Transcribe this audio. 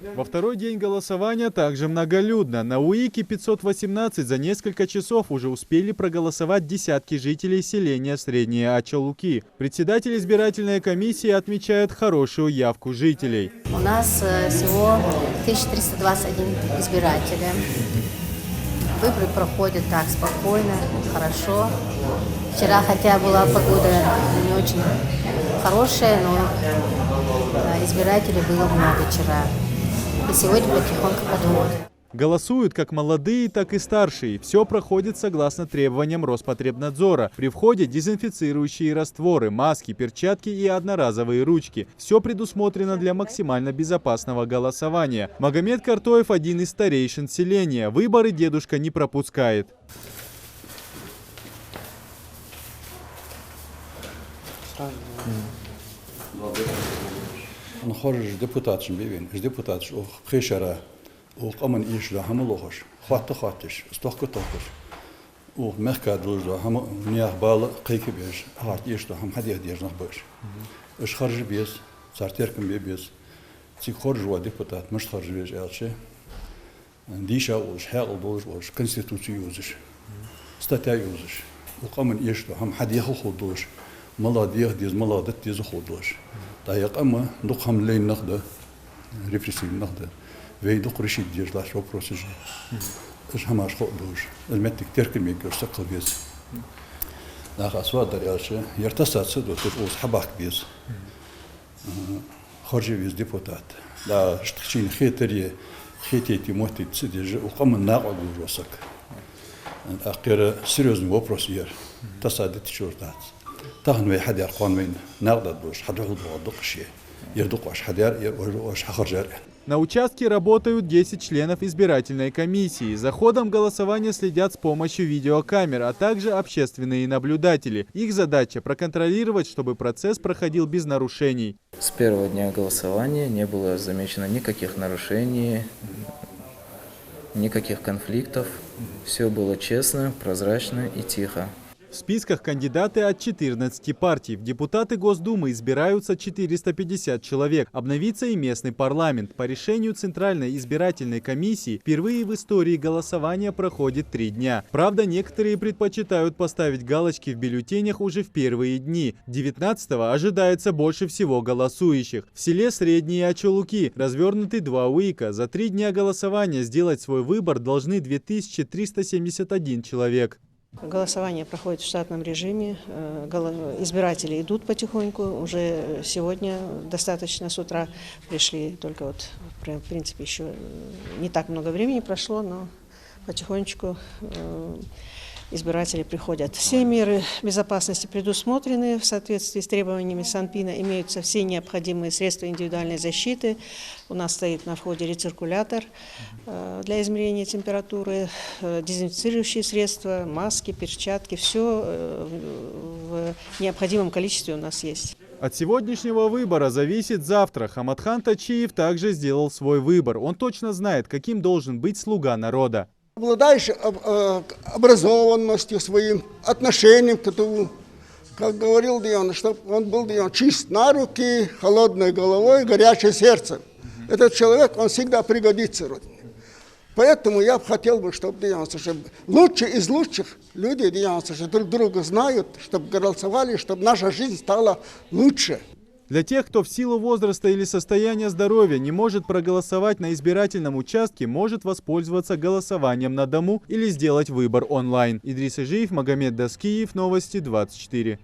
Во второй день голосования также многолюдно. На УИКе 518 за несколько часов уже успели проголосовать десятки жителей селения Средние Ачалуки. Председатель избирательной комиссии отмечает хорошую явку жителей. У нас всего 1321 избирателя. Выборы проходят так спокойно, хорошо. Вчера, хотя была погода не очень хорошая, но избирателей было много вчера. И сегодня потихоньку подводят. Голосуют как молодые, так и старшие. Все проходит согласно требованиям Роспотребнадзора. При входе дезинфицирующие растворы, маски, перчатки и одноразовые ручки. Все предусмотрено для максимально безопасного голосования. Магомед Картоев – один из старейшин селения. Выборы дедушка не пропускает. وقمن إيش له هم لوهش خاتش استوك توكش ومحكا دلوج له هم نياه بال قيك بيش هارت إيش له هم هدي نخ باش إيش خرج بيس صار تركم بيس تي خرج وديبوتات مش خرج بيش ألشة ديشا وش حاول دلوج وش كونستيتوسيو يوزش ستاتيا يوزش وقمن إيش له هم هدي خود دلوج ملا ديز ملا دت خود دلوج تايق أما دق هم لين نخده ريفرسيف نخده ويدق رشيد دير لاش وبروسيج إيش هماش خود دوش المتك تركم يجوز سقل بيز ناخ أسواد درياشة يرتسات سدو تقوس حباك بيز خرجي بيز ديبوتات لا اشتخشين خيتري خيتي موتي تسديج وقم الناقع دوش وسك أخير سيريوزن وبروسير تصادت شورتات تهن وي حد يرقون وين ناقع دوش حد يحضر دق شيء يردق واش حد واش خرجار. На участке работают 10 членов избирательной комиссии. За ходом голосования следят с помощью видеокамер, а также общественные наблюдатели. Их задача – проконтролировать, чтобы процесс проходил без нарушений. С первого дня голосования не было замечено никаких нарушений, никаких конфликтов. Все было честно, прозрачно и тихо. В списках кандидаты от 14 партий. В депутаты Госдумы избираются 450 человек. Обновится и местный парламент. По решению Центральной избирательной комиссии впервые в истории голосования проходит 3 дня. Правда, некоторые предпочитают поставить галочки в бюллетенях уже в первые дни. 19-го ожидается больше всего голосующих. В селе Средние Ачалуки развернуты 2 УИКа. За 3 дня голосования сделать свой выбор должны 2371 человек. Голосование проходит в штатном режиме, избиратели идут потихоньку, уже сегодня достаточно с утра пришли, только вот, в принципе, еще не так много времени прошло, но потихонечку избиратели приходят. Все меры безопасности предусмотрены в соответствии с требованиями Санпина, имеются все необходимые средства индивидуальной защиты. У нас стоит на входе рециркулятор для измерения температуры, дезинфицирующие средства, маски, перчатки, все в необходимом количестве у нас есть. От сегодняшнего выбора зависит завтра. Хаматхан Тачиев также сделал свой выбор. Он точно знает, каким должен быть слуга народа. Обладаешь образованностью, своим отношением к этому, как говорил Дион, чтобы он был Дион, чист на руки, холодной головой, горячее сердце. Этот человек, он всегда пригодится родине. Поэтому я бы хотел, чтобы Дион, чтобы лучшие из лучших людей Дион, друг друга знают, чтобы голосовали, чтобы наша жизнь стала лучше. Для тех, кто в силу возраста или состояния здоровья не может проголосовать на избирательном участке, может воспользоваться голосованием на дому или сделать выбор онлайн. Идрис Ижиев, Магомед Даскиев, Новости 24.